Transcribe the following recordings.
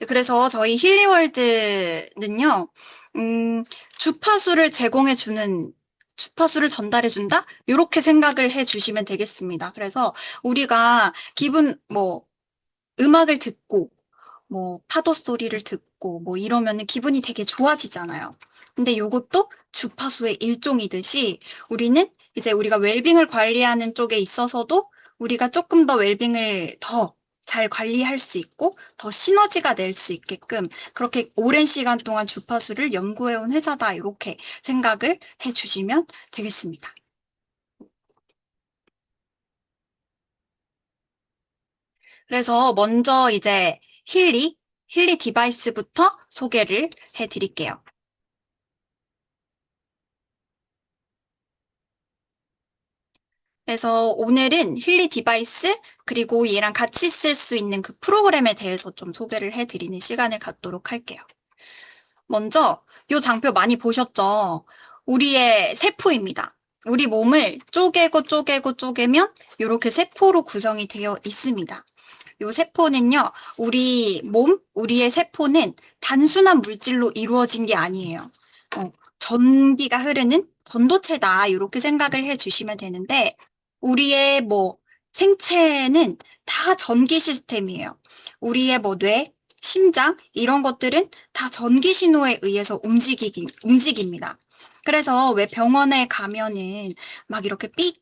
그래서 저희 힐리월드는요, 주파수를 제공해주는, 주파수를 전달해준다? 이렇게 생각을 해주시면 되겠습니다. 그래서 우리가 음악을 듣고, 파도 소리를 듣고, 이러면은 기분이 되게 좋아지잖아요. 근데 요것도 주파수의 일종이듯이 우리는 이제 우리가 웰빙을 관리하는 쪽에 있어서도 우리가 조금 더 웰빙을 더 잘 관리할 수 있고 더 시너지가 낼 수 있게끔 그렇게 오랜 시간 동안 주파수를 연구해온 회사다 이렇게 생각을 해주시면 되겠습니다. 그래서 먼저 이제 힐리 디바이스부터 소개를 해드릴게요. 그래서 오늘은 힐리 디바이스 그리고 얘랑 같이 쓸 수 있는 그 프로그램에 대해서 좀 소개를 해드리는 시간을 갖도록 할게요. 먼저 이 장표 많이 보셨죠? 우리의 세포입니다. 우리 몸을 쪼개고 쪼개고 쪼개면 이렇게 세포로 구성이 되어 있습니다. 이 세포는요, 우리의 세포는 단순한 물질로 이루어진 게 아니에요. 전기가 흐르는 전도체다. 이렇게 생각을 해 주시면 되는데, 우리의 생체는 다 전기 시스템이에요. 우리의 뇌, 심장, 이런 것들은 다 전기 신호에 의해서 움직입니다. 그래서 왜 병원에 가면은 막 이렇게 삑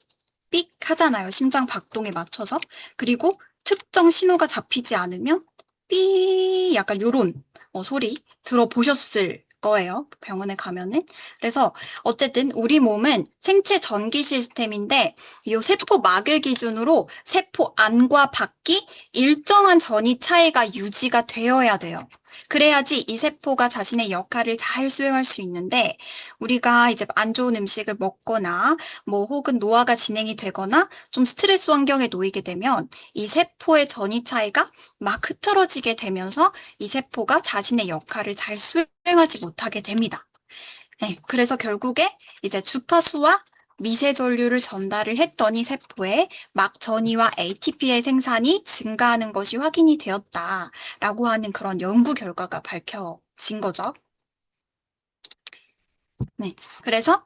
하잖아요. 심장 박동에 맞춰서. 그리고 특정 신호가 잡히지 않으면 삐 약간 요런 소리 들어보셨을 거예요. 병원에 가면은. 그래서 어쨌든 우리 몸은 생체 전기 시스템인데 이 세포막을 기준으로 세포 안과 밖이 일정한 전이 차이가 유지가 되어야 돼요. 그래야지 이 세포가 자신의 역할을 잘 수행할 수 있는데 우리가 이제 안 좋은 음식을 먹거나 혹은 노화가 진행이 되거나 좀 스트레스 환경에 놓이게 되면 이 세포의 전이 차이가 막 흐트러지게 되면서 이 세포가 자신의 역할을 잘 수행하지 못하게 됩니다. 네, 그래서 결국에 이제 주파수와 미세 전류를 전달을 했더니 세포에 막 전이와 ATP의 생산이 증가하는 것이 확인이 되었다라고 하는 그런 연구 결과가 밝혀진 거죠. 네. 그래서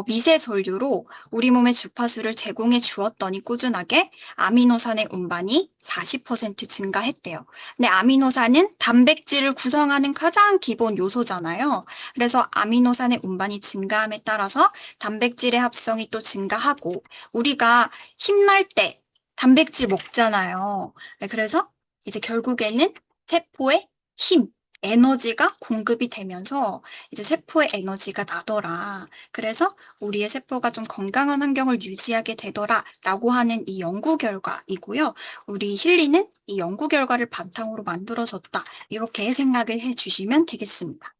미세 전류로 우리 몸에 주파수를 제공해 주었더니 꾸준하게 아미노산의 운반이 40% 증가했대요. 근데 아미노산은 단백질을 구성하는 가장 기본 요소잖아요. 그래서 아미노산의 운반이 증가함에 따라서 단백질의 합성이 또 증가하고 우리가 힘날 때 단백질 먹잖아요. 네, 그래서 이제 결국에는 세포에 힘, 에너지가 공급이 되면서 이제 세포의 에너지가 나더라. 그래서 우리의 세포가 좀 건강한 환경을 유지하게 되더라라고 하는 이 연구 결과이고요. 우리 힐리는 이 연구 결과를 바탕으로 만들어졌다. 이렇게 생각을 해주시면 되겠습니다.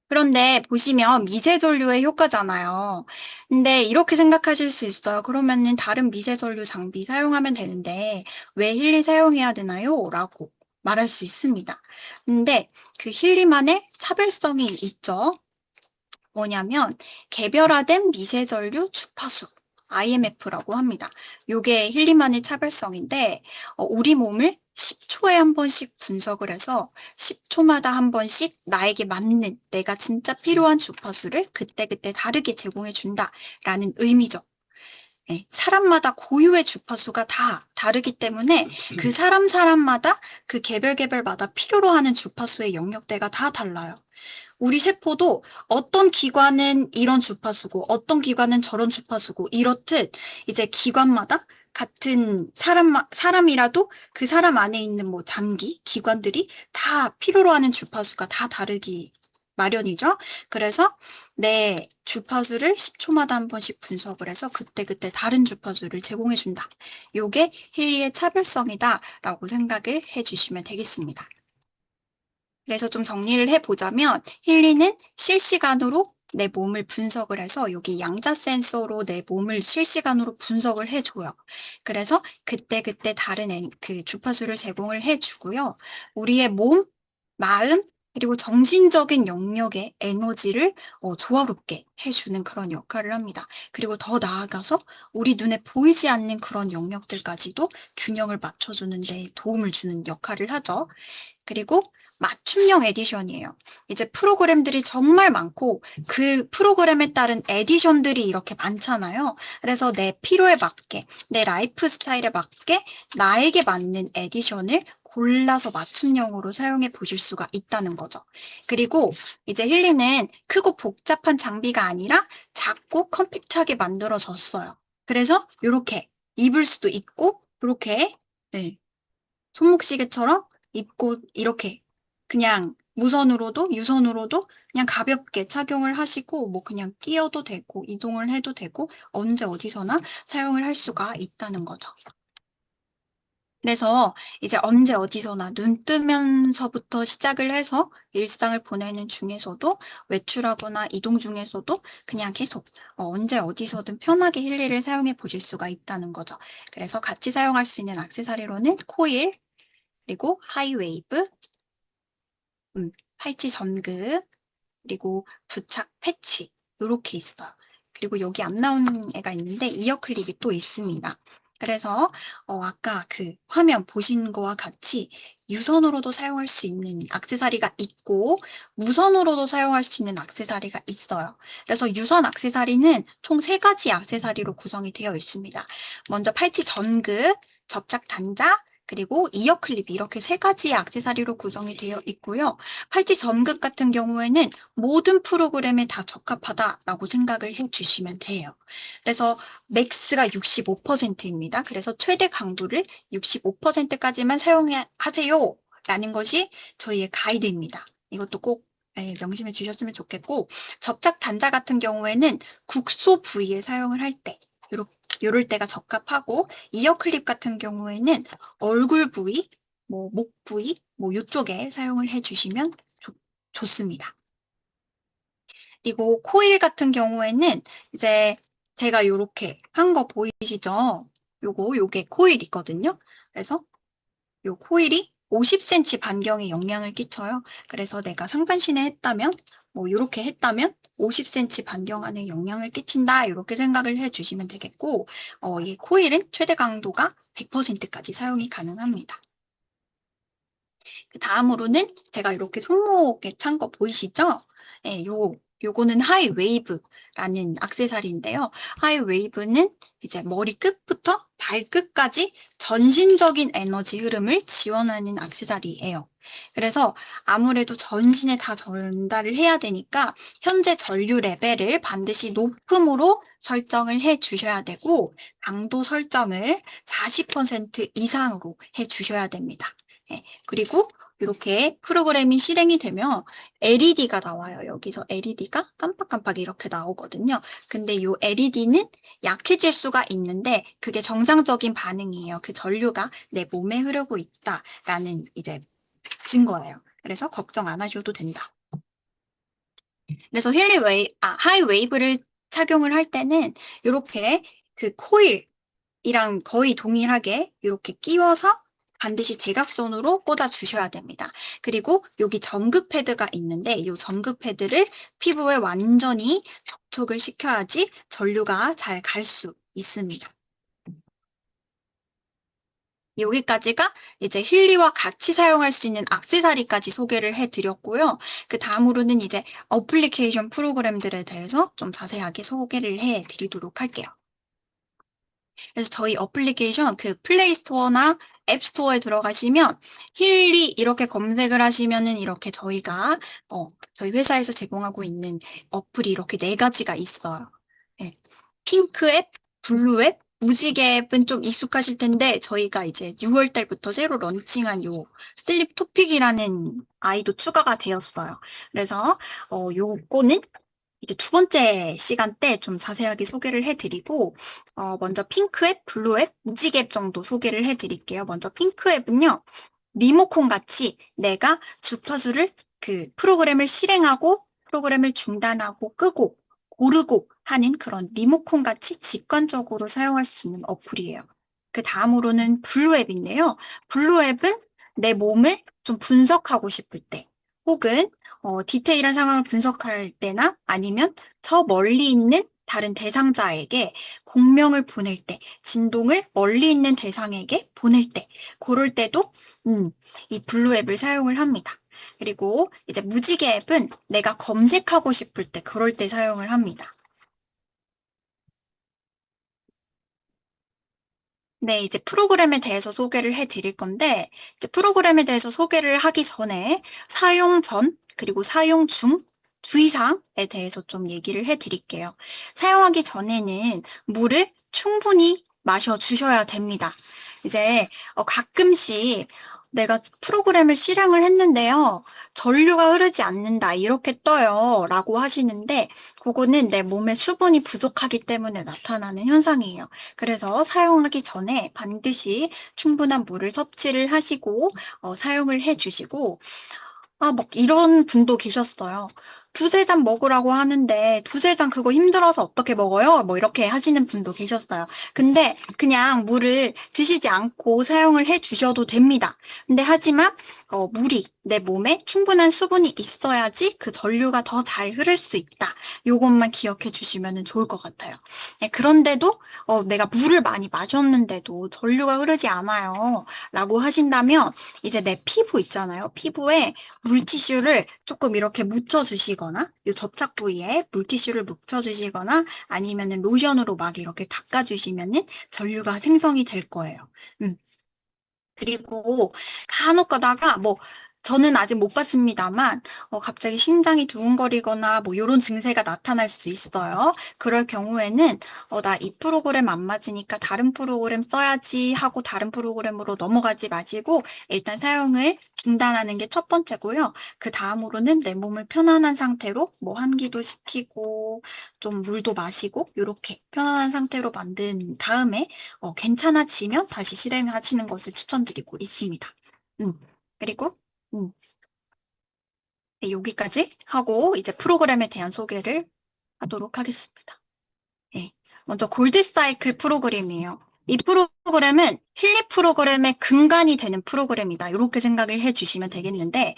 그런데 보시면 미세전류의 효과잖아요. 근데 이렇게 생각하실 수 있어요. 그러면은 다른 미세전류 장비 사용하면 되는데 왜 힐리 사용해야 되나요? 라고 말할 수 있습니다. 근데 그 힐리만의 차별성이 있죠. 뭐냐면 개별화된 미세전류 주파수. IMF라고 합니다. 요게 힐리만의 차별성인데 우리 몸을 10초에 한 번씩 분석을 해서 10초마다 한 번씩 나에게 맞는 내가 진짜 필요한 주파수를 그때그때 다르게 제공해 준다라는 의미죠. 네, 사람마다 고유의 주파수가 다 다르기 때문에 그 사람마다 그 개별마다 필요로 하는 주파수의 영역대가 다 달라요. 우리 세포도 어떤 기관은 이런 주파수고 어떤 기관은 저런 주파수고 이렇듯 이제 기관마다 같은 사람이라도 그 사람 안에 있는 장기, 기관들이 다 필요로 하는 주파수가 다 다르기 마련이죠. 그래서 내 주파수를 10초마다 한 번씩 분석을 해서 그때그때 다른 주파수를 제공해 준다. 요게 힐리의 차별성이다라고 생각을 해주시면 되겠습니다. 그래서 좀 정리를 해보자면 힐리는 실시간으로 내 몸을 분석을 해서 여기 양자 센서로 내 몸을 실시간으로 분석을 해줘요. 그래서 그때그때 다른 그 주파수를 제공을 해주고요. 우리의 마음, 그리고 정신적인 영역의 에너지를 조화롭게 해주는 그런 역할을 합니다. 그리고 더 나아가서 우리 눈에 보이지 않는 그런 영역들까지도 균형을 맞춰주는 데 도움을 주는 역할을 하죠. 그리고 맞춤형 에디션이에요. 이제 프로그램들이 정말 많고 그 프로그램에 따른 에디션들이 이렇게 많잖아요. 그래서 내 필요에 맞게, 내 라이프 스타일에 맞게 나에게 맞는 에디션을 골라서 맞춤형으로 사용해 보실 수가 있다는 거죠. 그리고 이제 힐리는 크고 복잡한 장비가 아니라 작고 컴팩트하게 만들어졌어요. 그래서 이렇게 입을 수도 있고 이렇게 네, 손목시계처럼 입고 이렇게 그냥 무선으로도 유선으로도 그냥 가볍게 착용을 하시고 뭐 그냥 끼어도 되고 이동을 해도 되고 언제 어디서나 사용을 할 수가 있다는 거죠. 그래서 이제 언제 어디서나 눈 뜨면서부터 시작을 해서 일상을 보내는 중에서도 외출하거나 이동 중에서도 그냥 계속 언제 어디서든 편하게 힐리를 사용해 보실 수가 있다는 거죠. 그래서 같이 사용할 수 있는 액세서리로는 코일, 그리고 하이웨이브, 팔찌 전극, 그리고 부착 패치 이렇게 있어요. 그리고 여기 안 나오는 애가 있는데 이어 클립이 또 있습니다. 그래서 아까 그 화면 보신 거와 같이 유선으로도 사용할 수 있는 액세서리가 있고 무선으로도 사용할 수 있는 액세서리가 있어요. 그래서 유선 액세서리는 총 3가지 액세서리로 구성이 되어 있습니다. 먼저 팔찌 전극, 접착 단자, 그리고 이어 클립 이렇게 3가지의 액세서리로 구성이 되어 있고요. 팔찌 전극 같은 경우에는 모든 프로그램에 다 적합하다라고 생각을 해주시면 돼요. 그래서 맥스가 65%입니다. 그래서 최대 강도를 65%까지만 사용하세요 라는 것이 저희의 가이드입니다. 이것도 꼭 명심해 주셨으면 좋겠고 접착 단자 같은 경우에는 국소 부위에 사용을 할 때 요럴 때가 적합하고 이어 클립 같은 경우에는 얼굴 부위, 뭐 목 부위, 뭐 이쪽에 사용을 해주시면 좋습니다. 그리고 코일 같은 경우에는 이제 제가 요렇게 한 거 보이시죠? 요게 코일이거든요. 그래서 요 코일이 50cm 반경에 영향을 끼쳐요. 그래서 내가 상반신에 했다면 뭐 이렇게 했다면 50cm 반경 안에 영향을 끼친다 이렇게 생각을 해주시면 되겠고 이 코일은 최대 강도가 100%까지 사용이 가능합니다. 그 다음으로는 제가 이렇게 손목에 찬 거 보이시죠? 네, 요거는 하이웨이브라는 액세서리인데요. 하이웨이브는 이제 머리 끝부터 발끝까지 전신적인 에너지 흐름을 지원하는 액세서리예요. 그래서 아무래도 전신에 다 전달을 해야 되니까 현재 전류 레벨을 반드시 높음으로 설정을 해 주셔야 되고 강도 설정을 40% 이상으로 해 주셔야 됩니다. 네, 그리고 이렇게 프로그램이 실행이 되면 LED가 나와요. 여기서 LED가 깜빡깜빡 이렇게 나오거든요. 근데 이 LED는 약해질 수가 있는데 그게 정상적인 반응이에요. 그 전류가 내 몸에 흐르고 있다라는 이제 증거예요. 그래서 걱정 안 하셔도 된다. 그래서 하이웨이브를 착용을 할 때는 이렇게 그 코일이랑 거의 동일하게 이렇게 끼워서 반드시 대각선으로 꽂아 주셔야 됩니다. 그리고 여기 전극 패드가 있는데 이 전극 패드를 피부에 완전히 접촉을 시켜야지 전류가 잘 갈 수 있습니다. 여기까지가 이제 힐리와 같이 사용할 수 있는 액세서리까지 소개를 해드렸고요. 그 다음으로는 이제 어플리케이션 프로그램들에 대해서 좀 자세하게 소개를 해드리도록 할게요. 그래서 저희 어플리케이션 그 플레이 스토어나 앱 스토어에 들어가시면 힐리 이렇게 검색을 하시면은 이렇게 저희가 저희 회사에서 제공하고 있는 어플이 이렇게 4가지가 있어요. 네. 핑크 앱, 블루 앱, 무지개 앱은 좀 익숙하실 텐데 저희가 이제 6월 달부터 새로 런칭한 요 슬립 토픽이라는 아이도 추가가 되었어요. 그래서 요거는 이제 2번째 시간 때 좀 자세하게 소개를 해드리고 먼저 핑크 앱, 블루 앱, 무지개 앱 정도 소개를 해드릴게요. 먼저 핑크 앱은요. 리모컨 같이 내가 주파수를 그 프로그램을 실행하고 프로그램을 중단하고 끄고 고르고 하는 그런 리모컨 같이 직관적으로 사용할 수 있는 어플이에요. 그 다음으로는 블루 앱인데요. 블루 앱은 내 몸을 좀 분석하고 싶을 때 혹은 디테일한 상황을 분석할 때나 아니면 저 멀리 있는 다른 대상자에게 공명을 보낼 때, 진동을 멀리 있는 대상에게 보낼 때, 그럴 때도 이 블루 앱을 사용을 합니다. 그리고 이제 무지개 앱은 내가 검색하고 싶을 때, 그럴 때 사용을 합니다. 네, 이제 프로그램에 대해서 소개를 해 드릴 건데, 이제 프로그램에 대해서 소개를 하기 전에 사용 전, 그리고 사용 중, 주의사항에 대해서 좀 얘기를 해 드릴게요. 사용하기 전에는 물을 충분히 마셔 주셔야 됩니다. 이제 가끔씩 내가 프로그램을 실행을 했는데요. 전류가 흐르지 않는다, 이렇게 떠요. 라고 하시는데, 그거는 내 몸에 수분이 부족하기 때문에 나타나는 현상이에요. 그래서 사용하기 전에 반드시 충분한 물을 섭취를 하시고, 사용을 해 주시고, 막 이런 분도 계셨어요. 두세 잔 먹으라고 하는데 두세 잔 그거 힘들어서 어떻게 먹어요? 뭐 이렇게 하시는 분도 계셨어요. 근데 그냥 물을 드시지 않고 사용을 해 주셔도 됩니다. 근데 하지만 물이 내 몸에 충분한 수분이 있어야지 그 전류가 더 잘 흐를 수 있다. 요것만 기억해 주시면 좋을 것 같아요. 네, 그런데도 내가 물을 많이 마셨는데도 전류가 흐르지 않아요. 라고 하신다면 이제 내 피부 있잖아요. 피부에 물티슈를 조금 이렇게 묻혀주시거나, 이 접착 부위에 물티슈를 묻혀주시거나, 아니면은 로션으로 막 이렇게 닦아주시면은 전류가 생성이 될 거예요. 음. 그리고 간혹 가다가 저는 아직 못 봤습니다만 갑자기 심장이 두근거리거나 뭐 이런 증세가 나타날 수 있어요. 그럴 경우에는 나 이 프로그램 안 맞으니까 다른 프로그램 써야지 하고 다른 프로그램으로 넘어가지 마시고 일단 사용을 중단하는 게 첫 번째고요. 그 다음으로는 내 몸을 편안한 상태로 뭐 환기도 시키고 좀 물도 마시고 이렇게 편안한 상태로 만든 다음에 괜찮아지면 다시 실행하시는 것을 추천드리고 있습니다. 그리고 음, 네, 여기까지 하고 이제 프로그램에 대한 소개를 하도록 하겠습니다. 네, 먼저 골드 사이클 프로그램이에요. 이 프로그램은 힐리 프로그램의 근간이 되는 프로그램이다. 이렇게 생각을 해주시면 되겠는데,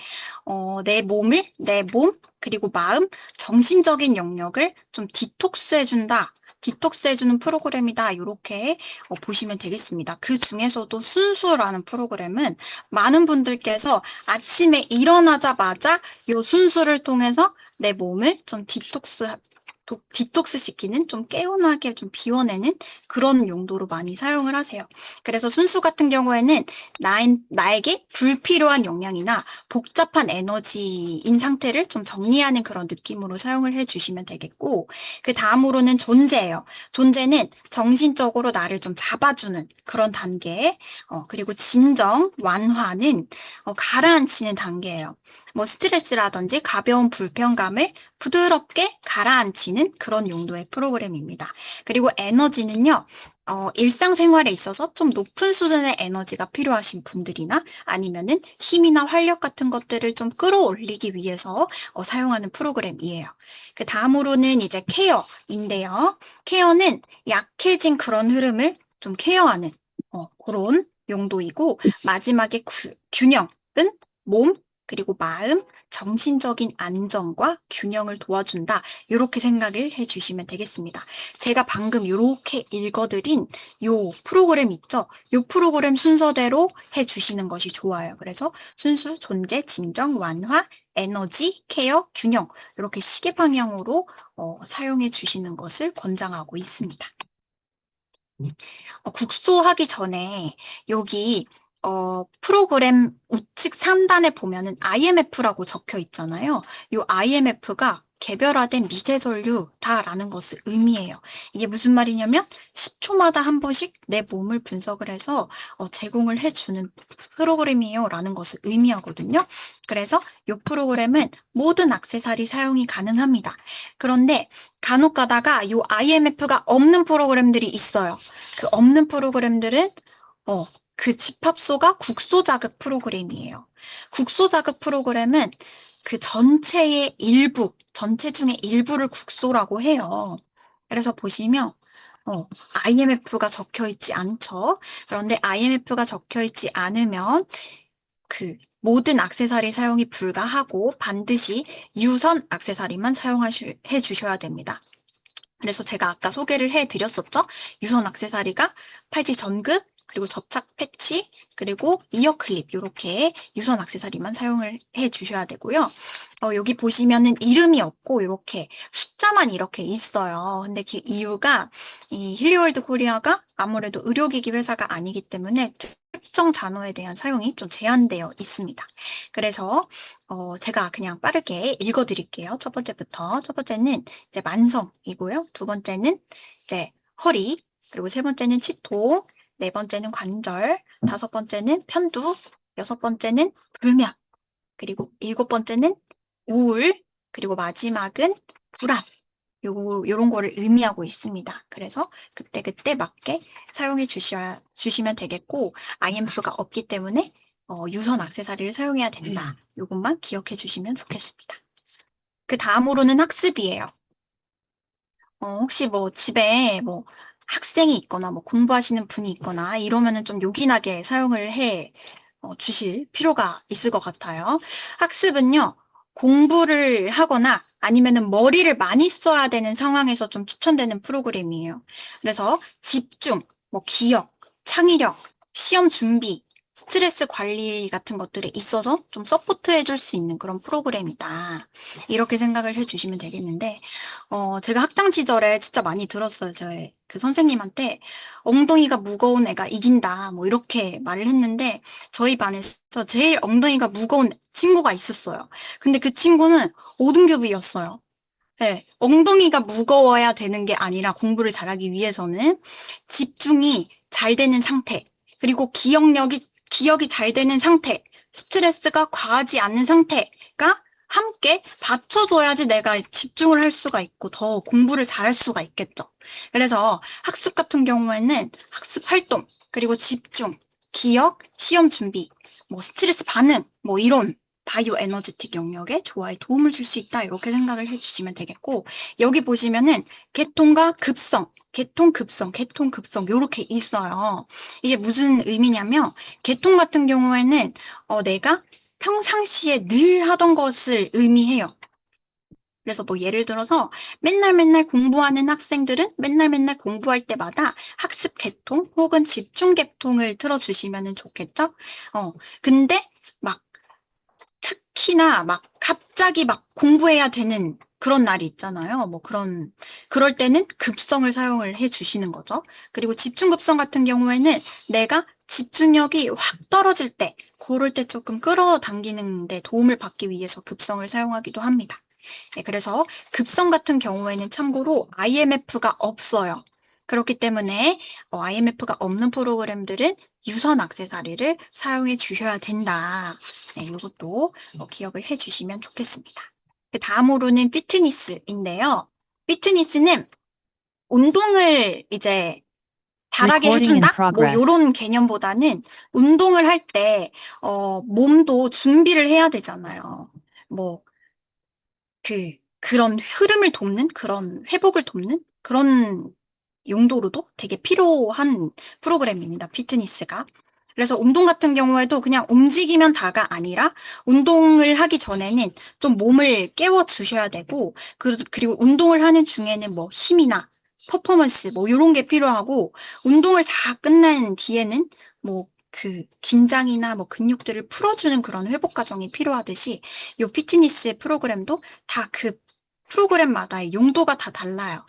내 몸, 그리고 마음, 정신적인 영역을 좀 디톡스해준다. 디톡스해주는 프로그램이다. 이렇게 보시면 되겠습니다. 그 중에서도 순수라는 프로그램은 많은 분들께서 아침에 일어나자마자 이 순수를 통해서 내 몸을 좀 디톡스 시키는 좀 개운하게 좀 비워내는 그런 용도로 많이 사용을 하세요. 그래서 순수 같은 경우에는 나에게 불필요한 영양이나 복잡한 에너지인 상태를 좀 정리하는 그런 느낌으로 사용을 해 주시면 되겠고, 그 다음으로는 존재예요. 존재는 정신적으로 나를 좀 잡아주는 그런 단계, 그리고 진정, 완화는 가라앉히는 단계예요. 뭐 스트레스라든지 가벼운 불편감을 부드럽게 가라앉히는 그런 용도의 프로그램입니다. 그리고 에너지는요, 일상생활에 있어서 좀 높은 수준의 에너지가 필요하신 분들이나 아니면은 힘이나 활력 같은 것들을 좀 끌어올리기 위해서 사용하는 프로그램이에요. 그 다음으로는 이제 케어인데요. 케어는 약해진 그런 흐름을 좀 케어하는 그런 용도이고, 마지막에 균형은 몸, 그리고 마음, 정신적인 안정과 균형을 도와준다. 이렇게 생각을 해주시면 되겠습니다. 제가 방금 이렇게 읽어드린 요 프로그램 있죠? 요 프로그램 순서대로 해주시는 것이 좋아요. 그래서 순수, 존재, 진정, 완화, 에너지, 케어, 균형 이렇게 시계 방향으로 사용해 주시는 것을 권장하고 있습니다. 국소하기 전에 여기 프로그램 우측 상단에 보면은 IMF라고 적혀 있잖아요. 이 IMF가 개별화된 미세전류다라는 것을 의미해요. 이게 무슨 말이냐면 10초마다 한 번씩 내 몸을 분석을 해서 제공을 해주는 프로그램이에요 라는 것을 의미하거든요. 그래서 이 프로그램은 모든 액세서리 사용이 가능합니다. 그런데 간혹 가다가 이 IMF가 없는 프로그램들이 있어요. 그 없는 프로그램들은 그 집합소가 국소 자극 프로그램이에요. 국소 자극 프로그램은 그 전체의 일부, 전체 중에 일부를 국소라고 해요. 그래서 보시면 IMF가 적혀 있지 않죠. 그런데 IMF가 적혀 있지 않으면 모든 액세서리 사용이 불가하고 반드시 유선 액세서리만 사용해 주셔야 됩니다. 그래서 제가 아까 소개를 해드렸었죠? 유선 액세서리가 팔찌 전극, 그리고 접착 패치, 그리고 이어 클립 이렇게 유선 액세서리만 사용을 해주셔야 되고요. 여기 보시면은 이름이 없고 이렇게 숫자만 이렇게 있어요. 근데 그 이유가 이 힐리월드 코리아가 아무래도 의료기기 회사가 아니기 때문에 특정 단어에 대한 사용이 좀 제한되어 있습니다. 그래서 제가 그냥 빠르게 읽어드릴게요. 첫 번째부터. 첫 번째는 이제 만성이고요. 두 번째는 이제 허리, 그리고 세 번째는 치통, 네 번째는 관절, 다섯 번째는 편두, 여섯 번째는 불면, 그리고 일곱 번째는 우울, 그리고 마지막은 불안. 요런 거를 의미하고 있습니다. 그래서 그때그때 맞게 사용해 주시면 되겠고, IMF가 없기 때문에 유선 액세서리를 사용해야 된다. 요것만 기억해 주시면 좋겠습니다. 그 다음으로는 학습이에요. 혹시 뭐 집에 뭐 학생이 있거나 뭐 공부하시는 분이 있거나 이러면은 좀 요긴하게 사용을 해 주실 필요가 있을 것 같아요. 학습은요, 공부를 하거나 아니면은 머리를 많이 써야 되는 상황에서 좀 추천되는 프로그램이에요. 그래서 집중, 뭐 기억, 창의력, 시험 준비, 스트레스 관리 같은 것들에 있어서 좀 서포트 해줄 수 있는 그런 프로그램이다. 이렇게 생각을 해주시면 되겠는데, 제가 학창 시절에 진짜 많이 들었어요. 저의 그 선생님한테 엉덩이가 무거운 애가 이긴다. 뭐 이렇게 말을 했는데 저희 반에서 제일 엉덩이가 무거운 친구가 있었어요. 근데 그 친구는 5등급이었어요. 네, 엉덩이가 무거워야 되는 게 아니라 공부를 잘하기 위해서는 집중이 잘 되는 상태, 그리고 기억이 잘 되는 상태, 스트레스가 과하지 않는 상태가 함께 받쳐줘야지 내가 집중을 할 수가 있고 더 공부를 잘할 수가 있겠죠. 그래서 학습 같은 경우에는 학습 활동, 그리고 집중, 기억, 시험 준비, 뭐 스트레스 반응, 뭐 이런 바이오 에너지틱 영역에 조화에 도움을 줄 수 있다. 이렇게 생각을 해주시면 되겠고, 여기 보시면은 계통과 급성, 계통, 급성, 계통, 급성 이렇게 있어요. 이게 무슨 의미냐면 계통 같은 경우에는 내가 평상시에 늘 하던 것을 의미해요. 그래서 뭐 예를 들어서 맨날 맨날 공부하는 학생들은 맨날 맨날 공부할 때마다 학습 계통 혹은 집중 계통을 틀어주시면 좋겠죠? 근데 막 특히나 막 갑자기 막 공부해야 되는 그런 날이 있잖아요. 뭐 그럴 때는 급성을 사용을 해 주시는 거죠. 그리고 집중급성 같은 경우에는 내가 집중력이 확 떨어질 때, 그럴 때 조금 끌어당기는 데 도움을 받기 위해서 급성을 사용하기도 합니다. 네, 그래서 급성 같은 경우에는 참고로 IMF가 없어요. 그렇기 때문에 IMF가 없는 프로그램들은 유선 액세서리를 사용해 주셔야 된다. 네, 이것도 기억을 해 주시면 좋겠습니다. 그 다음으로는 피트니스인데요. 피트니스는 운동을 이제 잘하게 Recording in 해준다? 뭐 progress. 요런 개념보다는 운동을 할 때 몸도 준비를 해야 되잖아요. 뭐 그런 흐름을 돕는, 그런 회복을 돕는 그런 용도로도 되게 필요한 프로그램입니다. 피트니스가. 그래서 운동 같은 경우에도 그냥 움직이면 다가 아니라 운동을 하기 전에는 좀 몸을 깨워 주셔야 되고, 그리고 운동을 하는 중에는 뭐 힘이나 퍼포먼스 뭐 이런 게 필요하고, 운동을 다 끝난 뒤에는 뭐 긴장이나 뭐 근육들을 풀어주는 그런 회복 과정이 필요하듯이 요 피트니스 프로그램도 다 프로그램마다의 용도가 다 달라요.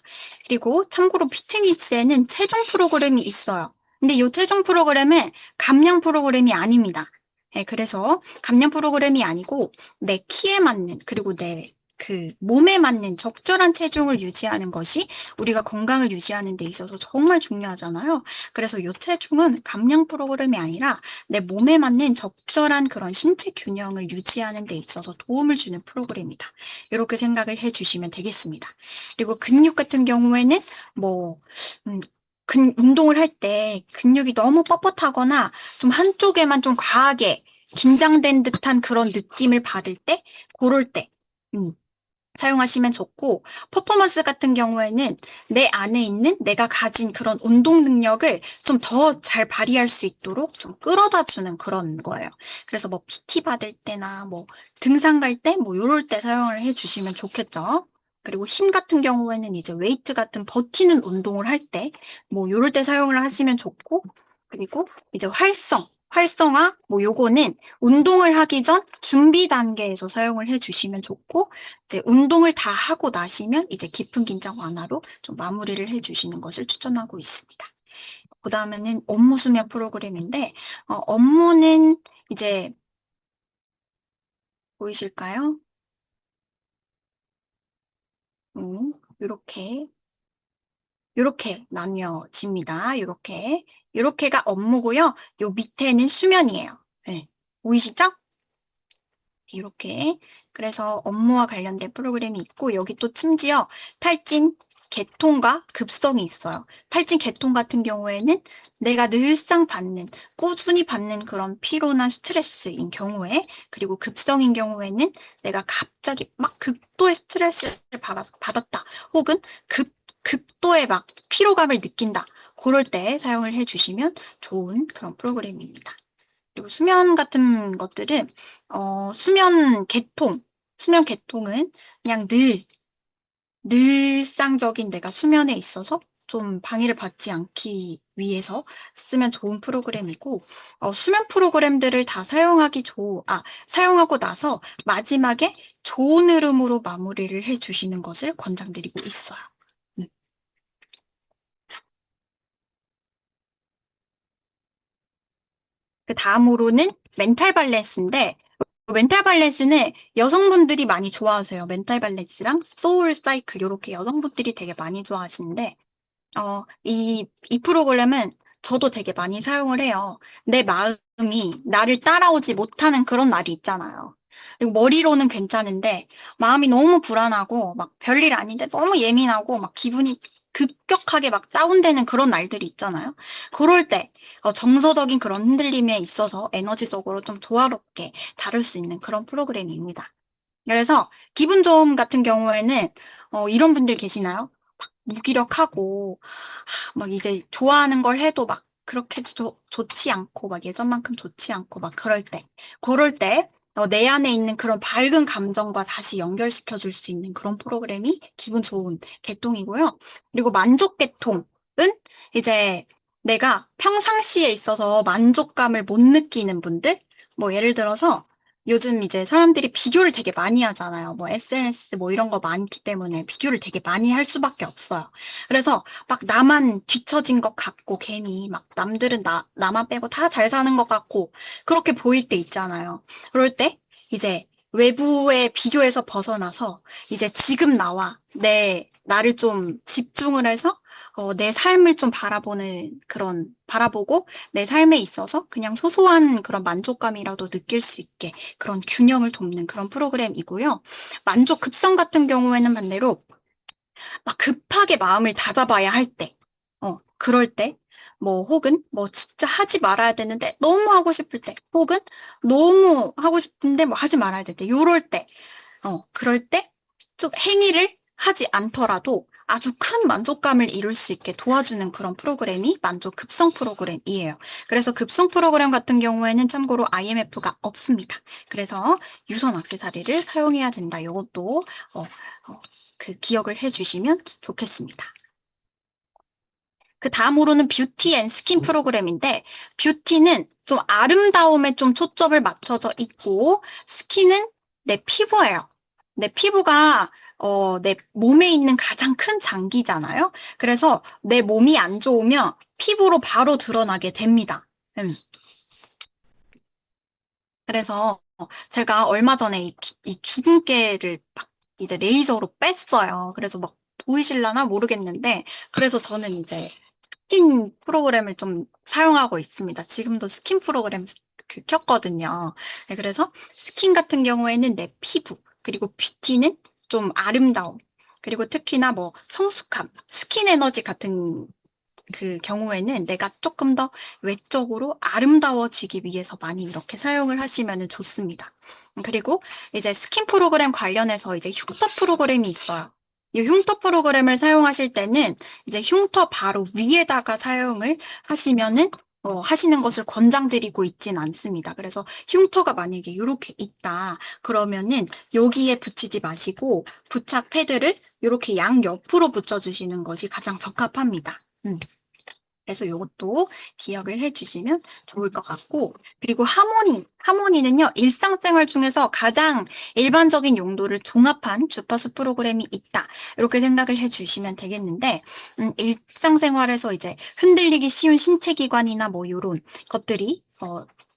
그리고 참고로 피트니스에는 체중 프로그램이 있어요. 근데 이 체중 프로그램은 감량 프로그램이 아닙니다. 네, 그래서 감량 프로그램이 아니고 내 키에 맞는, 그리고 내 몸에 맞는 적절한 체중을 유지하는 것이 우리가 건강을 유지하는 데 있어서 정말 중요하잖아요. 그래서 이 체중은 감량 프로그램이 아니라 내 몸에 맞는 적절한 그런 신체 균형을 유지하는 데 있어서 도움을 주는 프로그램이다. 이렇게 생각을 해주시면 되겠습니다. 그리고 근육 같은 경우에는 뭐 운동을 할 때 근육이 너무 뻣뻣하거나 좀 한쪽에만 좀 과하게 긴장된 듯한 그런 느낌을 받을 때, 그럴 때, 음, 사용하시면 좋고, 퍼포먼스 같은 경우에는 내 안에 있는 내가 가진 그런 운동 능력을 좀 더 잘 발휘할 수 있도록 좀 끌어다 주는 그런 거예요. 그래서 뭐 PT 받을 때나 뭐 등산 갈 때 뭐 요럴 때 사용을 해 주시면 좋겠죠. 그리고 힘 같은 경우에는 이제 웨이트 같은 버티는 운동을 할 때 뭐 요럴 때 사용을 하시면 좋고, 그리고 이제 활성화, 뭐 요거는 운동을 하기 전 준비 단계에서 사용을 해 주시면 좋고, 이제 운동을 다 하고 나시면 이제 깊은 긴장 완화로 좀 마무리를 해주시는 것을 추천하고 있습니다. 그 다음에는 업무 수면 프로그램인데, 업무는 이제 보이실까요? 이렇게, 이렇게 나뉘어집니다. 이렇게가 업무고요. 요 밑에는 수면이에요. 네. 보이시죠? 이렇게. 그래서 업무와 관련된 프로그램이 있고, 여기 또 심지어 탈진, 개통과 급성이 있어요. 탈진, 개통 같은 경우에는 내가 늘상 받는, 꾸준히 받는 그런 피로나 스트레스인 경우에, 그리고 급성인 경우에는 내가 갑자기 막 극도의 스트레스를 받았다. 혹은 극도의 막 피로감을 느낀다. 그럴 때 사용을 해주시면 좋은 그런 프로그램입니다. 그리고 수면 같은 것들은, 수면 개통은 그냥 늘상적인 내가 수면에 있어서 좀 방해를 받지 않기 위해서 쓰면 좋은 프로그램이고, 수면 프로그램들을 다 사용하고 나서 마지막에 좋은 흐름으로 마무리를 해 주시는 것을 권장드리고 있어요. 음. 그 다음으로는 멘탈 밸런스인데, 멘탈 밸런스는 여성분들이 많이 좋아하세요. 멘탈 밸런스랑 소울 사이클 이렇게 여성분들이 되게 많이 좋아하시는데 이 프로그램은 저도 되게 많이 사용을 해요. 내 마음이 나를 따라오지 못하는 그런 날이 있잖아요. 그리고 머리로는 괜찮은데 마음이 너무 불안하고 막 별일 아닌데 너무 예민하고 막 기분이 급격하게 막 다운되는 그런 날들이 있잖아요. 그럴 때 정서적인 그런 흔들림에 있어서 에너지적으로 좀 조화롭게 다룰 수 있는 그런 프로그램입니다. 그래서 기분 좋음 같은 경우에는 이런 분들 계시나요? 무기력하고 막 이제 좋아하는 걸 해도 막 그렇게 좋지 않고 막 예전만큼 좋지 않고 막 그럴 때 내 안에 있는 그런 밝은 감정과 다시 연결시켜 줄 수 있는 그런 프로그램이 기분 좋은 개통이고요. 그리고 만족 개통은 이제 내가 평상시에 있어서 만족감을 못 느끼는 분들, 뭐 예를 들어서 요즘 이제 사람들이 비교를 되게 많이 하잖아요. 뭐 SNS 뭐 이런 거 많기 때문에 비교를 되게 많이 할 수밖에 없어요. 그래서 막 나만 뒤처진 것 같고 괜히 막 남들은 나만 빼고 다 잘 사는 것 같고 그렇게 보일 때 있잖아요. 그럴 때 이제 외부의 비교에서 벗어나서 이제 지금 나를 좀 집중을 해서 내 삶을 좀 바라보고 내 삶에 있어서 그냥 소소한 그런 만족감이라도 느낄 수 있게 그런 균형을 돕는 그런 프로그램이고요. 만족 급성 같은 경우에는 반대로 막 급하게 마음을 다잡아야 할 때, 그럴 때, 뭐, 혹은, 뭐, 진짜 하지 말아야 되는데, 너무 하고 싶을 때, 혹은, 너무 하고 싶은데, 뭐, 하지 말아야 될 때, 요럴 때, 그럴 때, 좀 행위를 하지 않더라도 아주 큰 만족감을 이룰 수 있게 도와주는 그런 프로그램이 만족 급성 프로그램이에요. 그래서 급성 프로그램 같은 경우에는 참고로 IMF가 없습니다. 그래서 유선 액세서리를 사용해야 된다. 이것도 그 기억을 해주시면 좋겠습니다. 그 다음으로는 뷰티 앤 스킨 프로그램인데, 뷰티는 좀 아름다움에 좀 초점을 맞춰져 있고, 스킨은 내 피부예요. 내 피부가 내 몸에 있는 가장 큰 장기잖아요. 그래서 내 몸이 안 좋으면 피부로 바로 드러나게 됩니다. 그래서 제가 얼마 전에 이 주근깨를 막 이제 레이저로 뺐어요. 그래서 막 보이실라나 모르겠는데, 그래서 저는 이제 스킨 프로그램을 좀 사용하고 있습니다. 지금도 스킨 프로그램 켰거든요. 네, 그래서 스킨 같은 경우에는 내 피부, 그리고 뷰티는 좀 아름다움, 그리고 특히나 뭐 성숙함, 스킨 에너지 같은 그 경우에는 내가 조금 더 외적으로 아름다워지기 위해서 많이 이렇게 사용을 하시면 좋습니다. 그리고 이제 스킨 프로그램 관련해서 이제 흉터 프로그램이 있어요. 이 흉터 프로그램을 사용하실 때는 이제 흉터 바로 위에다가 사용을 하시면은 하시는 것을 권장드리고 있진 않습니다. 그래서 흉터가 만약에 이렇게 있다 그러면은 여기에 붙이지 마시고 부착 패드를 이렇게 양옆으로 붙여주시는 것이 가장 적합합니다. 그래서 이것도 기억을 해주시면 좋을 것 같고, 그리고 하모니는요, 일상생활 중에서 가장 일반적인 용도를 종합한 주파수 프로그램이 있다. 이렇게 생각을 해주시면 되겠는데, 일상생활에서 이제 흔들리기 쉬운 신체기관이나 뭐 이런 것들이,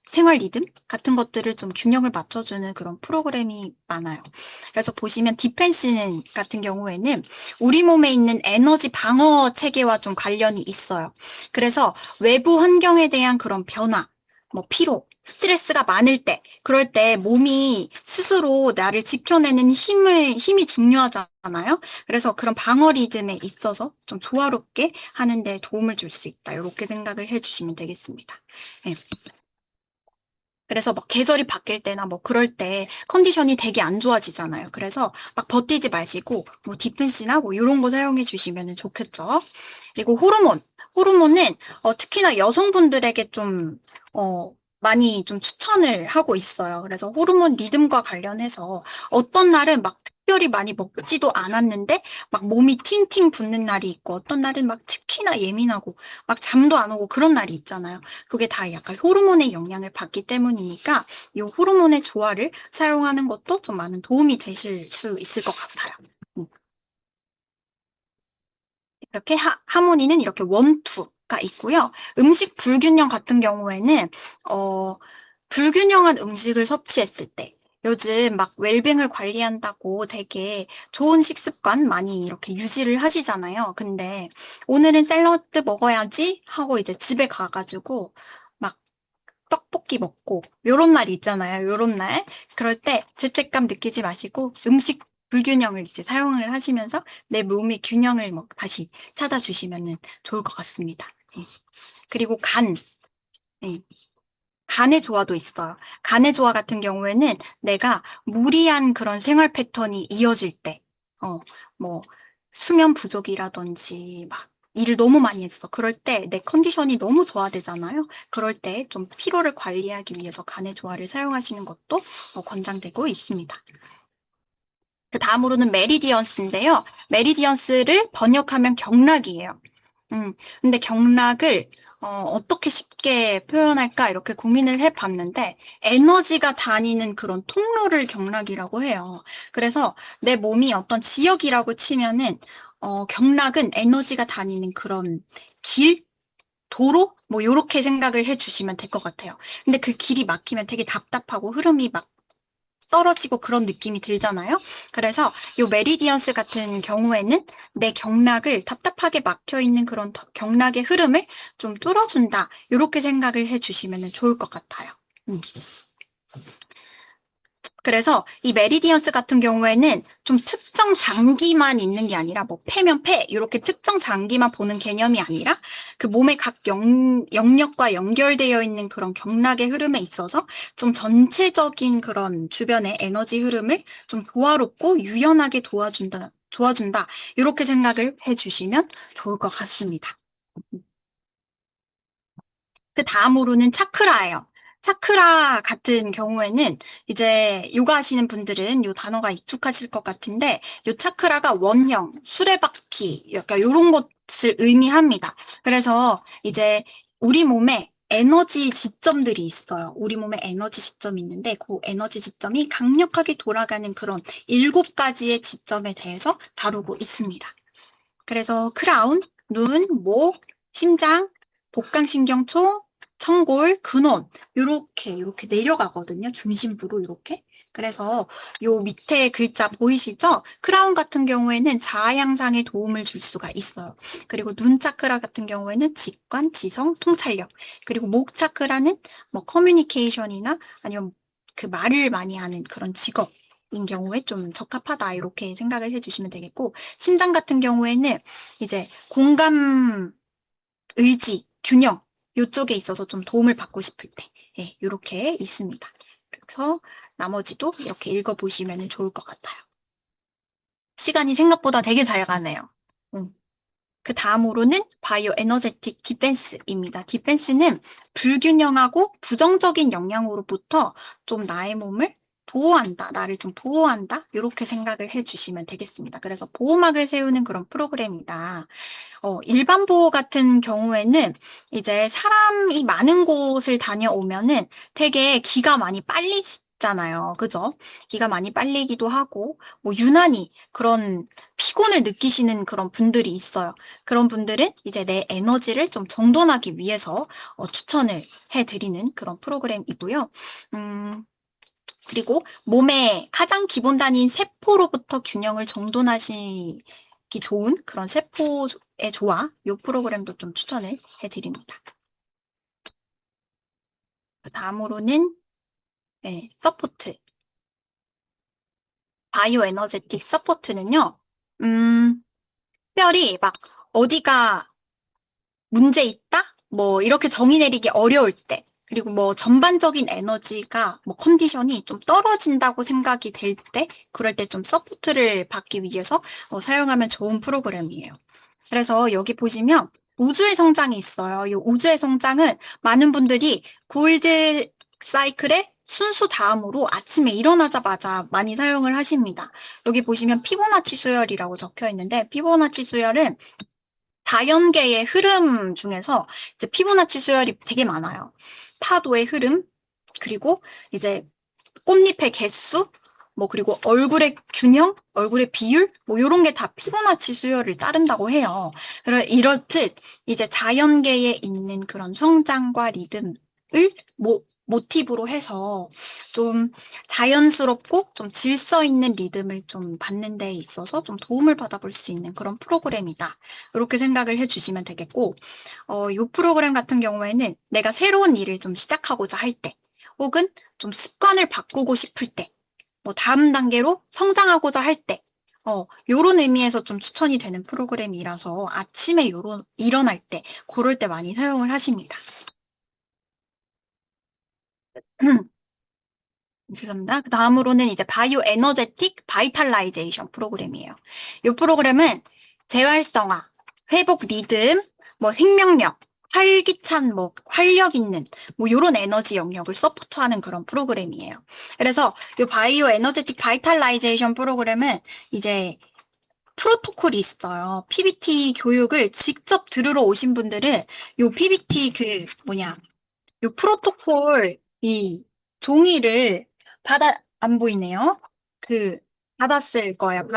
생활 리듬 같은 것들을 좀 균형을 맞춰주는 그런 프로그램이 많아요. 그래서 보시면 디펜스 같은 경우에는 우리 몸에 있는 에너지 방어 체계와 좀 관련이 있어요. 그래서 외부 환경에 대한 그런 변화, 뭐 피로, 스트레스가 많을 때, 그럴 때 몸이 스스로 나를 지켜내는 힘이 중요하잖아요. 그래서 그런 방어 리듬에 있어서 좀 조화롭게 하는데 도움을 줄 수 있다. 이렇게 생각을 해주시면 되겠습니다. 네. 그래서 막 계절이 바뀔 때나 뭐 그럴 때 컨디션이 되게 안 좋아지잖아요. 그래서 막 버티지 마시고 뭐 디펜스나 뭐 이런 거 사용해 주시면 좋겠죠. 그리고 호르몬은 특히나 여성분들에게 좀 많이 좀 추천을 하고 있어요. 그래서 호르몬 리듬과 관련해서 어떤 날은 막 특별히 많이 먹지도 않았는데 막 몸이 팅팅 붓는 날이 있고 어떤 날은 막 특히나 예민하고 막 잠도 안 오고 그런 날이 있잖아요. 그게 다 약간 호르몬의 영향을 받기 때문이니까 이 호르몬의 조화를 사용하는 것도 좀 많은 도움이 되실 수 있을 것 같아요. 이렇게 하모니는 이렇게 원투가 있고요. 음식 불균형 같은 경우에는 불균형한 음식을 섭취했을 때 요즘 막 웰빙을 관리한다고 되게 좋은 식습관 많이 이렇게 유지를 하시잖아요. 근데 오늘은 샐러드 먹어야지 하고 이제 집에 가가지고 막 떡볶이 먹고 요런 날이 있잖아요. 요런 날. 그럴 때 죄책감 느끼지 마시고 음식 불균형을 이제 사용을 하시면서 내 몸의 균형을 뭐 다시 찾아주시면 좋을 것 같습니다. 예. 그리고 예. 간의 조화도 있어요. 간의 조화 같은 경우에는 내가 무리한 그런 생활 패턴이 이어질 때, 뭐, 수면 부족이라든지, 막, 일을 너무 많이 했어. 그럴 때 내 컨디션이 너무 좋아되잖아요. 그럴 때 좀 피로를 관리하기 위해서 간의 조화를 사용하시는 것도 권장되고 있습니다. 그 다음으로는 메리디언스인데요. 메리디언스를 번역하면 경락이에요. 근데 경락을 어떻게 쉽게 표현할까 이렇게 고민을 해봤는데 에너지가 다니는 그런 통로를 경락이라고 해요. 그래서 내 몸이 어떤 지역이라고 치면은 경락은 에너지가 다니는 그런 길, 도로 뭐 요렇게 생각을 해주시면 될 것 같아요. 근데 그 길이 막히면 되게 답답하고 흐름이 막 떨어지고 그런 느낌이 들잖아요. 그래서 요 메리디언스 같은 경우에는 내 경락을 답답하게 막혀 있는 그런 경락의 흐름을 좀 뚫어준다. 이렇게 생각을 해주시면 좋을 것 같아요. 그래서 이 메리디언스 같은 경우에는 좀 특정 장기만 있는 게 아니라 뭐 폐면 폐 이렇게 특정 장기만 보는 개념이 아니라 그 몸의 각 영역과 연결되어 있는 그런 경락의 흐름에 있어서 좀 전체적인 그런 주변의 에너지 흐름을 좀 조화롭고 유연하게 도와준다. 이렇게 생각을 해주시면 좋을 것 같습니다. 그 다음으로는 차크라예요. 차크라 같은 경우에는 이제 요가 하시는 분들은 요 단어가 익숙하실 것 같은데 요 차크라가 원형, 수레바퀴 약간 요런 것을 의미합니다. 그래서 이제 우리 몸에 에너지 지점들이 있어요. 우리 몸에 에너지 지점이 있는데 그 에너지 지점이 강력하게 돌아가는 그런 7가지의 지점에 대해서 다루고 있습니다. 그래서 크라운, 눈, 목, 심장, 복강신경총, 청골, 근원 요렇게 내려가거든요. 중심부로 이렇게. 그래서 요 밑에 글자 보이시죠? 크라운 같은 경우에는 자아 향상에 도움을 줄 수가 있어요. 그리고 눈 차크라 같은 경우에는 직관, 지성, 통찰력. 그리고 목 차크라는 뭐 커뮤니케이션이나 아니면 그 말을 많이 하는 그런 직업 인 경우에 좀 적합하다 이렇게 생각을 해주시면 되겠고 심장 같은 경우에는 이제 공감 의지, 균형 요쪽에 있어서 좀 도움을 받고 싶을 때 예, 이렇게 있습니다. 그래서 나머지도 이렇게 읽어보시면 좋을 것 같아요. 시간이 생각보다 되게 잘 가네요. 그 다음으로는 바이오 에너제틱 디펜스입니다. 디펜스는 불균형하고 부정적인 영향으로부터 좀 나의 몸을 보호한다, 나를 좀 보호한다, 이렇게 생각을 해주시면 되겠습니다. 그래서 보호막을 세우는 그런 프로그램이다. 일반 보호 같은 경우에는 이제 사람이 많은 곳을 다녀오면은 되게 기가 많이 빨리잖아요. 그죠? 기가 많이 빨리기도 하고, 뭐, 유난히 그런 피곤을 느끼시는 그런 분들이 있어요. 그런 분들은 이제 내 에너지를 좀 정돈하기 위해서 추천을 해드리는 그런 프로그램이고요. 그리고 몸의 가장 기본 단위인 세포로부터 균형을 정돈하시기 좋은 그런 세포의 조화, 이 프로그램도 좀 추천을 해드립니다. 다음으로는 네, 서포트. 바이오 에너제틱 서포트는요, 특별히 막 어디가 문제 있다? 뭐 이렇게 정의 내리기 어려울 때, 그리고 뭐 전반적인 에너지가 뭐 컨디션이 좀 떨어진다고 생각이 될 때, 그럴 때 좀 서포트를 받기 위해서 사용하면 좋은 프로그램이에요. 그래서 여기 보시면 우주의 성장이 있어요. 이 우주의 성장은 많은 분들이 골드 사이클의 순수 다음으로 아침에 일어나자마자 많이 사용을 하십니다. 여기 보시면 피보나치 수열이라고 적혀 있는데 피보나치 수열은 자연계의 흐름 중에서 이제 피보나치 수열이 되게 많아요. 파도의 흐름, 그리고 이제 꽃잎의 개수, 뭐 그리고 얼굴의 균형, 얼굴의 비율, 뭐 이런 게 다 피보나치 수열을 따른다고 해요. 이렇듯 이제 자연계에 있는 그런 성장과 리듬을 모티브로 해서 좀 자연스럽고 좀 질서 있는 리듬을 좀 받는 데 있어서 좀 도움을 받아볼 수 있는 그런 프로그램이다. 이렇게 생각을 해주시면 되겠고, 이 프로그램 같은 경우에는 내가 새로운 일을 좀 시작하고자 할 때, 혹은 좀 습관을 바꾸고 싶을 때, 뭐 다음 단계로 성장하고자 할 때, 요런 의미에서 좀 추천이 되는 프로그램이라서 아침에 일어날 때, 그럴 때 많이 사용을 하십니다. 죄송합니다. 그 다음으로는 이제 바이오 에너제틱 바이탈라이제이션 프로그램이에요. 이 프로그램은 재활성화, 회복 리듬, 뭐 생명력, 활기찬 뭐 활력 있는 뭐 이런 에너지 영역을 서포트하는 그런 프로그램이에요. 그래서 이 바이오 에너제틱 바이탈라이제이션 프로그램은 이제 프로토콜이 있어요. PBT 교육을 직접 들으러 오신 분들은 요 PBT 요 프로토콜 이 종이를 안 보이네요. 그, 받으셨을 거예요.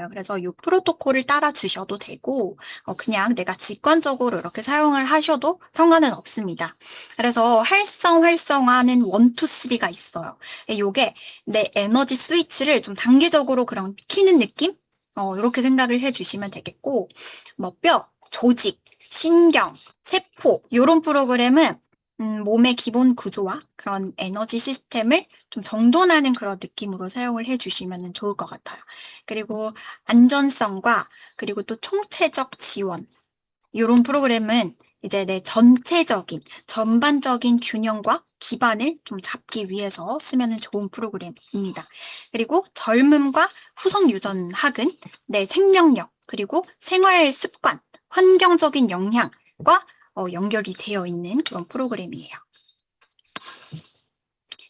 그래서 이 프로토콜을 따라 주셔도 되고, 그냥 내가 직관적으로 이렇게 사용을 하셔도 상관은 없습니다. 그래서 활성화는 1, 2, 3가 있어요. 요게 내 에너지 스위치를 좀 단계적으로 그런 키는 느낌? 이렇게 생각을 해 주시면 되겠고, 뭐 뼈, 조직, 신경, 세포, 이런 프로그램은 몸의 기본 구조와 그런 에너지 시스템을 좀 정돈하는 그런 느낌으로 사용을 해주시면 좋을 것 같아요. 그리고 안전성과 그리고 또 총체적 지원. 이런 프로그램은 이제 내 전반적인 균형과 기반을 좀 잡기 위해서 쓰면 좋은 프로그램입니다. 그리고 젊음과 후속 유전학은 내 생명력, 그리고 생활 습관, 환경적인 영향과 연결이 되어 있는 그런 프로그램이에요.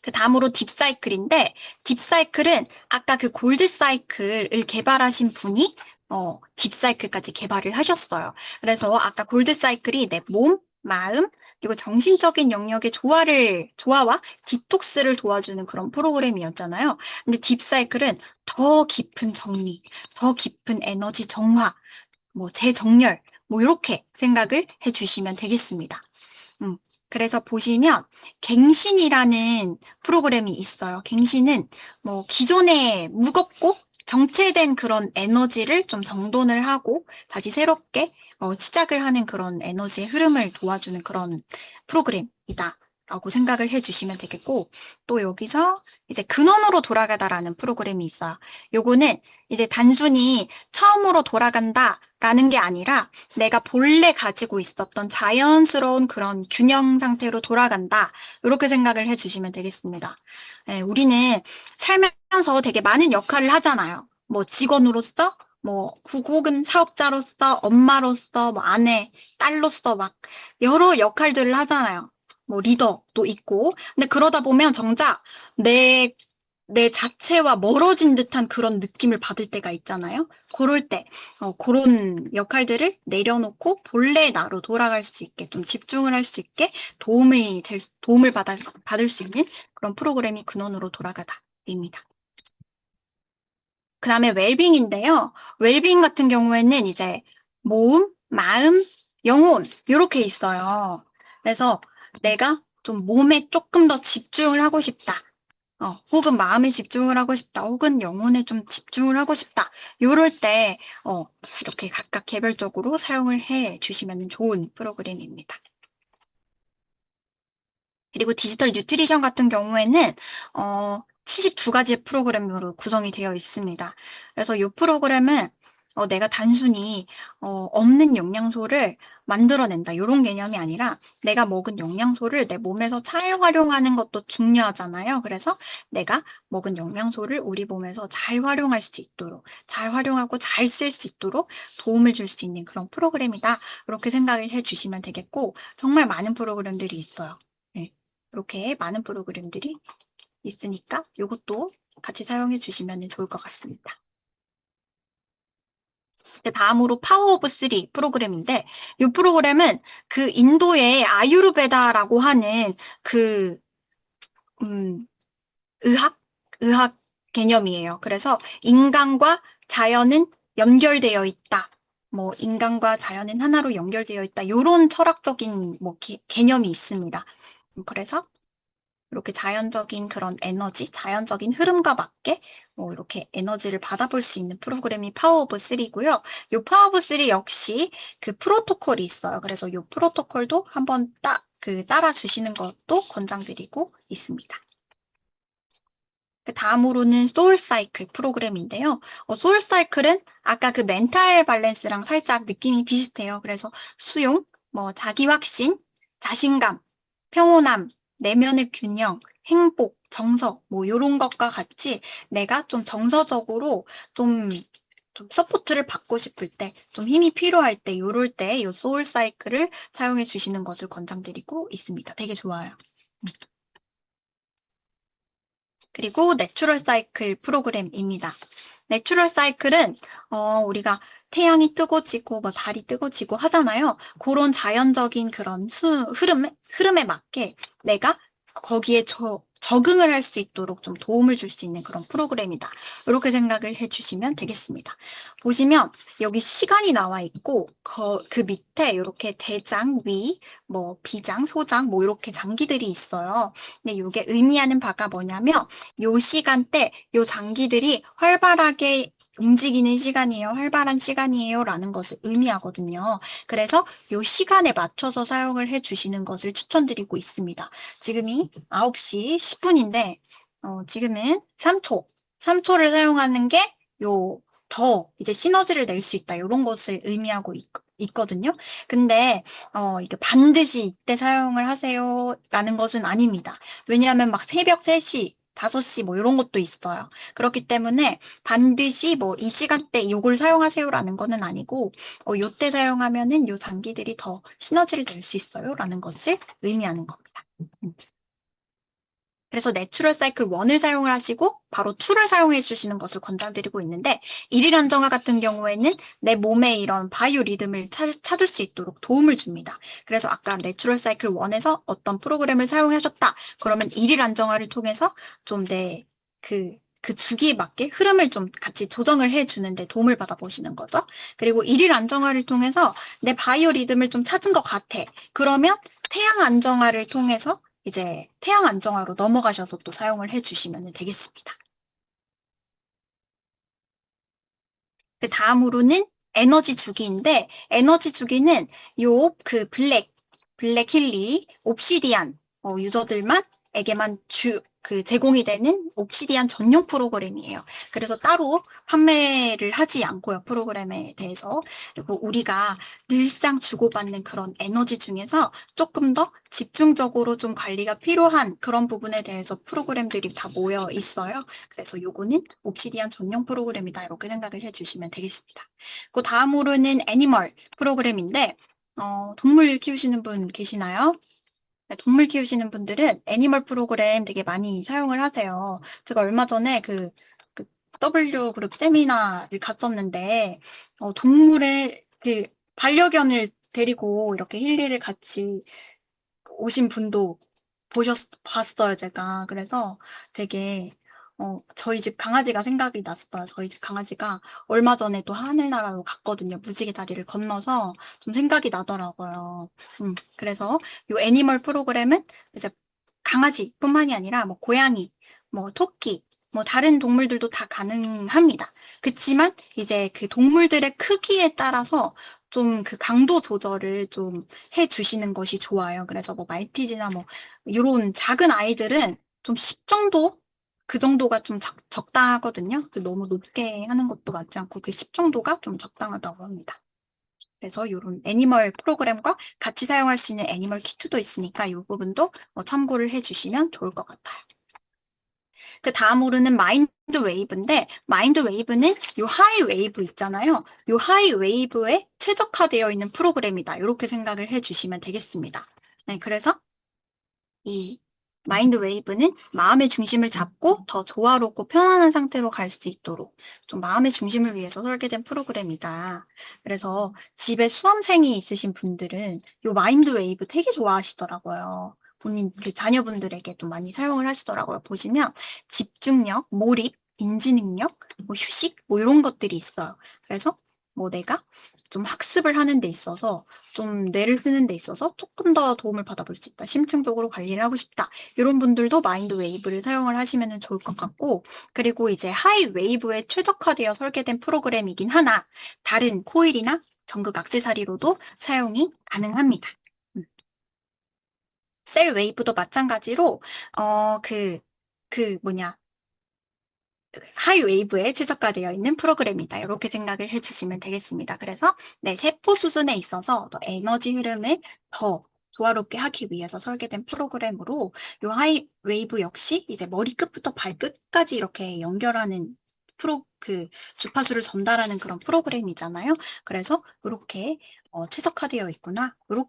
그 다음으로 딥사이클인데, 딥사이클은 아까 그 골드사이클을 개발하신 분이 딥사이클까지 개발을 하셨어요. 그래서 아까 골드사이클이 내 몸, 마음, 그리고 정신적인 영역의 조화와 디톡스를 도와주는 그런 프로그램이었잖아요. 근데 딥사이클은 더 깊은 정리, 더 깊은 에너지 정화, 뭐 재정렬, 뭐 이렇게 생각을 해주시면 되겠습니다. 그래서 보시면 갱신이라는 프로그램이 있어요. 갱신은 뭐 기존에 무겁고 정체된 그런 에너지를 좀 정돈을 하고 다시 새롭게 시작을 하는 그런 에너지의 흐름을 도와주는 그런 프로그램이다. 라고 생각을 해주시면 되겠고, 또 여기서 이제 근원으로 돌아가다라는 프로그램이 있어요. 요거는 이제 단순히 처음으로 돌아간다라는 게 아니라 내가 본래 가지고 있었던 자연스러운 그런 균형 상태로 돌아간다. 이렇게 생각을 해주시면 되겠습니다. 예, 우리는 살면서 되게 많은 역할을 하잖아요. 뭐 직원으로서, 뭐 혹은 사업자로서, 엄마로서, 뭐 아내, 딸로서 막 여러 역할들을 하잖아요. 뭐 리더도 있고. 근데 그러다 보면 정작 내 자체와 멀어진 듯한 그런 느낌을 받을 때가 있잖아요. 그럴 때, 그런 역할들을 내려놓고 본래 나로 돌아갈 수 있게, 좀 집중을 할 수 있게 도움을 받을 수 있는 그런 프로그램이 근원으로 돌아가다입니다. 그 다음에 웰빙인데요. 웰빙 같은 경우에는 이제 몸, 마음, 영혼, 이렇게 있어요. 그래서 내가 좀 몸에 조금 더 집중을 하고 싶다. 혹은 마음에 집중을 하고 싶다. 혹은 영혼에 좀 집중을 하고 싶다. 요럴 때, 이렇게 각각 개별적으로 사용을 해 주시면 좋은 프로그램입니다. 그리고 디지털 뉴트리션 같은 경우에는, 72가지의 프로그램으로 구성이 되어 있습니다. 그래서 이 프로그램은 내가 단순히 없는 영양소를 만들어낸다. 이런 개념이 아니라 내가 먹은 영양소를 내 몸에서 잘 활용하는 것도 중요하잖아요. 그래서 내가 먹은 영양소를 우리 몸에서 잘 활용할 수 있도록, 잘 활용하고 잘 쓸 수 있도록 도움을 줄 수 있는 그런 프로그램이다. 이렇게 생각을 해주시면 되겠고, 정말 많은 프로그램들이 있어요. 네. 이렇게 많은 프로그램들이 있으니까 이것도 같이 사용해 주시면 좋을 것 같습니다. 다음으로 파워 오브 3 프로그램인데 이 프로그램은 그 인도의 아유르베다라고 하는 그 음, 의학 의학 개념이에요. 그래서 인간과 자연은 연결되어 있다. 뭐 인간과 자연은 하나로 연결되어 있다. 이런 철학적인 뭐 개념이 있습니다. 그래서 이렇게 자연적인 그런 에너지, 자연적인 흐름과 맞게 뭐 이렇게 에너지를 받아볼 수 있는 프로그램이 파워 오브 3고요. 이 파워 오브 3 역시 그 프로토콜이 있어요. 그래서 이 프로토콜도 한번 따라 주시는 것도 권장드리고 있습니다. 그 다음으로는 소울 사이클 프로그램인데요. 소울 사이클은 아까 그 멘탈 밸런스랑 살짝 느낌이 비슷해요. 그래서 수용, 뭐 자기 확신, 자신감, 평온함, 내면의 균형, 행복, 정서, 뭐 이런 것과 같이 내가 좀 정서적으로 좀 서포트를 받고 싶을 때, 좀 힘이 필요할 때, 요럴 때 이 소울 사이클을 사용해 주시는 것을 권장드리고 있습니다. 되게 좋아요. 그리고 내추럴 사이클 프로그램입니다. 내추럴 사이클은 우리가 태양이 뜨고 지고 뭐 달이 뜨고 지고 하잖아요. 그런 자연적인 그런 흐름에 맞게 내가 거기에 적응을 할 수 있도록 좀 도움을 줄 수 있는 그런 프로그램이다. 이렇게 생각을 해주시면 되겠습니다. 보시면 여기 시간이 나와 있고 그 밑에 이렇게 대장, 위, 뭐 비장, 소장 뭐 이렇게 장기들이 있어요. 근데 이게 의미하는 바가 뭐냐면 요 시간대 요 장기들이 활발하게 움직이는 시간이에요. 활발한 시간이에요. 라는 것을 의미하거든요. 그래서 요 시간에 맞춰서 사용을 해 주시는 것을 추천드리고 있습니다. 지금이 9시 10분인데, 지금은 3초. 3초를 사용하는 게 더 이제 시너지를 낼 수 있다. 이런 것을 의미하고 있거든요. 근데, 이게 반드시 이때 사용을 하세요. 라는 것은 아닙니다. 왜냐하면 막 새벽 3시, 5시 뭐 이런 것도 있어요. 그렇기 때문에 반드시 뭐 이 시간대 이걸 사용하세요라는 거는 아니고 요때 사용하면은 요 장기들이 더 시너지를 낼 수 있어요라는 것을 의미하는 겁니다. 그래서 내추럴 사이클 1을 사용을 하시고 바로 2를 사용해 주시는 것을 권장드리고 있는데 일일 안정화 같은 경우에는 내 몸의 이런 바이오 리듬을 찾을 수 있도록 도움을 줍니다. 그래서 아까 내추럴 사이클 1에서 어떤 프로그램을 사용하셨다. 그러면 일일 안정화를 통해서 좀 그 주기에 맞게 흐름을 좀 같이 조정을 해주는데 도움을 받아보시는 거죠. 그리고 일일 안정화를 통해서 내 바이오 리듬을 좀 찾은 것 같아. 그러면 태양 안정화를 통해서 이제 태양 안정화로 넘어가셔서 또 사용을 해주시면 되겠습니다. 그 다음으로는 에너지 주기인데 에너지 주기는 요 그 블랙 힐리, 옵시디안 유저들만에게만 제공이 되는 옵시디안 전용 프로그램이에요. 그래서 따로 판매를 하지 않고요, 프로그램에 대해서. 그리고 우리가 늘상 주고받는 그런 에너지 중에서 조금 더 집중적으로 좀 관리가 필요한 그런 부분에 대해서 프로그램들이 다 모여 있어요. 그래서 요거는 옵시디안 전용 프로그램이다, 이렇게 생각을 해주시면 되겠습니다. 그 다음으로는 애니멀 프로그램인데, 동물 키우시는 분 계시나요? 네, 동물 키우시는 분들은 애니멀 프로그램 되게 많이 사용을 하세요. 제가 얼마 전에 그 W 그룹 세미나를 갔었는데, 동물의 반려견을 데리고 이렇게 힐리를 같이 오신 분도 봤어요, 제가. 그래서 되게, 저희 집 강아지가 생각이 났어요. 저희 집 강아지가 얼마 전에 또 하늘나라로 갔거든요. 무지개 다리를 건너서 좀 생각이 나더라고요. 그래서 이 애니멀 프로그램은 이제 강아지뿐만이 아니라 뭐 고양이, 뭐 토끼, 뭐 다른 동물들도 다 가능합니다. 그치만 이제 그 동물들의 크기에 따라서 좀 그 강도 조절을 좀 해주시는 것이 좋아요. 그래서 뭐 말티즈나 뭐 이런 작은 아이들은 좀 10 정도? 그 정도가 좀 적당하거든요. 너무 높게 하는 것도 맞지 않고 그 10 정도가 좀 적당하다고 합니다. 그래서 이런 애니멀 프로그램과 같이 사용할 수 있는 애니멀 키트도 있으니까 이 부분도 참고를 해주시면 좋을 것 같아요. 그 다음으로는 마인드 웨이브인데, 마인드 웨이브는 요 하이 웨이브 있잖아요. 요 하이 웨이브에 최적화되어 있는 프로그램이다, 이렇게 생각을 해주시면 되겠습니다. 네, 그래서 이 마인드 웨이브는 마음의 중심을 잡고 더 조화롭고 편안한 상태로 갈 수 있도록 좀 마음의 중심을 위해서 설계된 프로그램이다. 그래서 집에 수험생이 있으신 분들은 이 마인드 웨이브 되게 좋아하시더라고요. 본인 그 자녀분들에게 좀 많이 사용을 하시더라고요. 보시면 집중력, 몰입, 인지 능력, 뭐 휴식, 뭐 이런 것들이 있어요. 그래서 뭐 내가 좀 학습을 하는 데 있어서 좀 뇌를 쓰는 데 있어서 조금 더 도움을 받아볼 수 있다. 심층적으로 관리를 하고 싶다. 이런 분들도 마인드 웨이브를 사용을 하시면 좋을 것 같고, 그리고 이제 하이 웨이브에 최적화되어 설계된 프로그램이긴 하나 다른 코일이나 전극 액세서리로도 사용이 가능합니다. 셀 웨이브도 마찬가지로 뭐냐, 하이 웨이브에 최적화되어 있는 프로그램이다, 이렇게 생각을 해주시면 되겠습니다. 그래서 네, 세포 수준에 있어서 더 에너지 흐름을 더 조화롭게 하기 위해서 설계된 프로그램으로 이 하이 웨이브 역시 이제 머리끝부터 발끝까지 이렇게 연결하는 주파수를 전달하는 그런 프로그램이잖아요. 그래서 이렇게 최적화되어 있구나, 이렇게